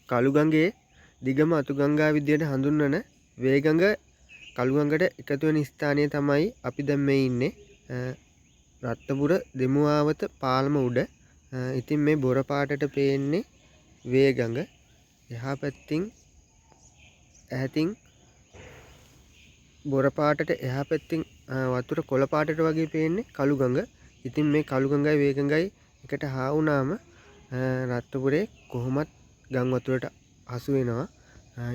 කළුගඟේ දිගම අතුගංගා විදියට හඳුන්වන වේගඟ කළුගඟට එකතු වෙන ස්ථානය තමයි අපි දැන් මේ ඉන්නේ. රත්නපුර දෙමුආවත පාලම උඩ. ඉතින් මේ බොර පාටට පේන්නේ වේගඟ. එහා පැත්තින් ඈතින් බොර පාටට එහා පැත්තින් වතුර කොළ පාටට වගේ පේන්නේ කළුගඟ. ඉතින් මේ කළුගඟයි වේගඟයි එකට හා වුණාම රත්නපුරේ කොහොමත් ගම් වතුරට හසු වෙනවා.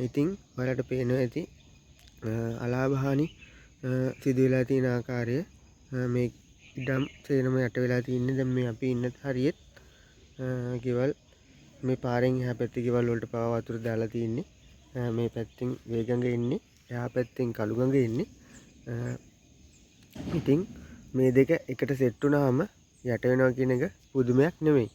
ඉතින් ඔයාලට පේනවා ඇති අලාභහානි සිදු වෙලා තියෙන ආකාරය. මේ ඉඩම් සේරම යට වෙලා තින්නේ. දැන් මේ අපි ඉන්න හරියෙත් ගෙවල් මේ පාරෙන් එහා පැත්තේ ගෙවල් වලට පාව වතුර දාලා තින්නේ. මේ පැත්තෙන් වේගඟ ඉන්නේ, එහා පැත්තෙන් කළුගඟ ඉන්නේ. ඉතින් මේ දෙක එකට සෙට් වුණාම යට වෙනවා කියන එක පුදුමයක් නෙමෙයි.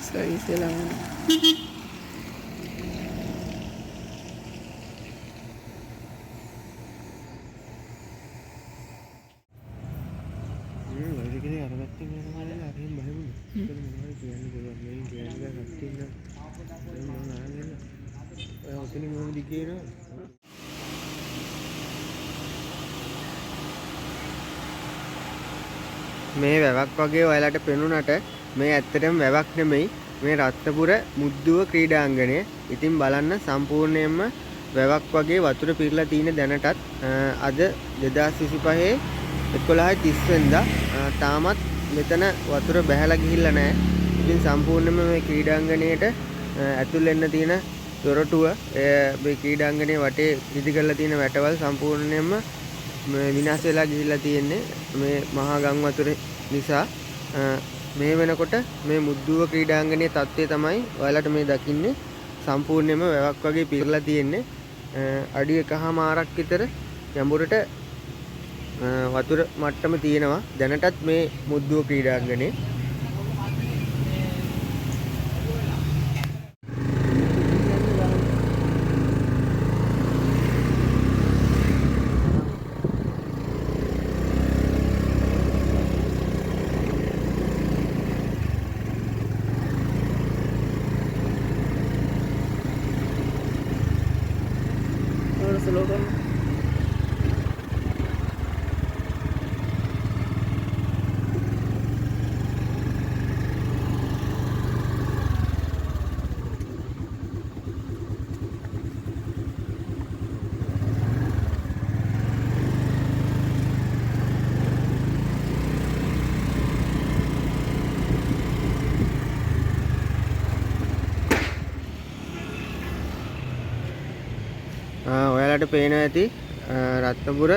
Sorry sila. මේ වැවක් වගේ ඔයාලට පෙනුනට මේ ඇත්තටම වැවක් නෙමෙයි. මේ රත්නපුර මුද්දුව ක්‍රීඩාංගණය. ඉතින් බලන්න සම්පූර්ණයෙන්ම වැවක් වගේ වතුර පිරලා තියෙන දැනටත් අද 2025 11:30 වෙනිදා තාමත් මෙතන වතුර බැහැලා ගිහිල්ලා නැහැ. ඉතින් සම්පූර්ණයෙන්ම මේ ක්‍රීඩාංගණයට ඇතුල් වෙන්න තියෙන දොරටුව මේ ක්‍රීඩාංගණයේ වටේ ඉදි කරලා තියෙන වැටවල් සම්පූර්ණයෙන්ම විනාශ වෙලා ගිහිල්ලා තියෙන්නේ මේ මහා ගම් වතුර නිසා. මේ වෙනකොට මේ මුද්දුව ක්‍රීඩාංගණයේ තත්ත්වය තමයි ඔයාලට මේ දකින්නේ. සම්පූර්ණයෙන්ම වැවක් වගේ පිරලා තියෙන්නේ. අඩි 1.5 විතර ගැඹුරට වතුර මට්ටම තියෙනවා දැනටත් මේ මුද්දුව ක්‍රීඩාංගණේ. Ahora se lo vamos. ඔයාලට පේනවා ඇති රත්නපුර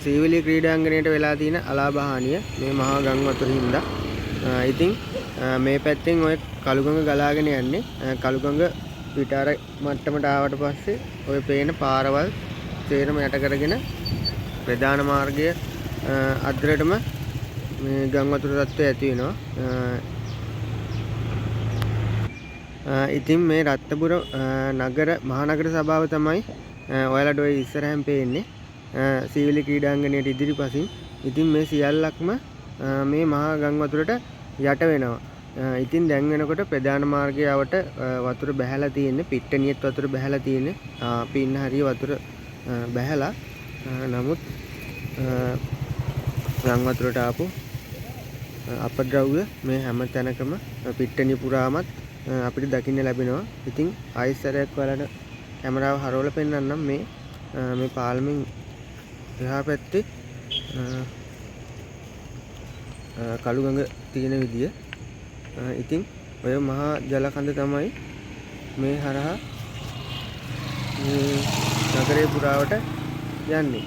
සීවලී ක්‍රීඩාංගණයට වෙලා තියෙන අලාභහානිය මේ මහා ගම් වතුරින් හින්දා. ඉතින් මේ පැත්තෙන් ඔය කළුගඟ ගලාගෙන යන්නේ. කළුගඟ පිටාර මට්ටමට ආවට පස්සේ ඔය පේන පාරවල් තේරම යට කරගෙන ප්‍රධාන මාර්ගය අද්දරටම මේ ගම් වතුර තත්ත්වය ඇති වෙනවා. ඉතින් මේ රත්නපුර නගර මහනගර සභාව තමයි ඔයාලට ඔය ඉස්සරහින් පේන්නේ සීවලී ක්‍රීඩාංගණයට ඉදිරිපසින්. ඉතින් මේ සියල්ලක්ම මේ මහා ගම් වතුරට යට වෙනවා. ඉතින් දැන් වෙනකොට ප්‍රධාන මාර්ගයට වතුර බැහැලා තියෙන්නේ. පිට්ටනියෙත් වතුර බැහැලා තියෙන්නේ. පින්න හරිය වතුර බැහැලා. නමුත් ගම් වතුරට ආපු අපද්‍රව්‍ය මේ හැම තැනකම පිට්ටනිය පුරාමත් අපිට දකින්න ලැබෙනවා. ඉතින් ආයෙසරයක් වලට කැමරාව හරවලා පෙන්නන්නම් මේ පාලමින් එහා පැත්තේ කළුගඟ තියෙන විදිය. ඉතින් ඔය මහා ජල කඳ තමයි මේ හරහා මේ නගරේ පුරාවට යන්නේ.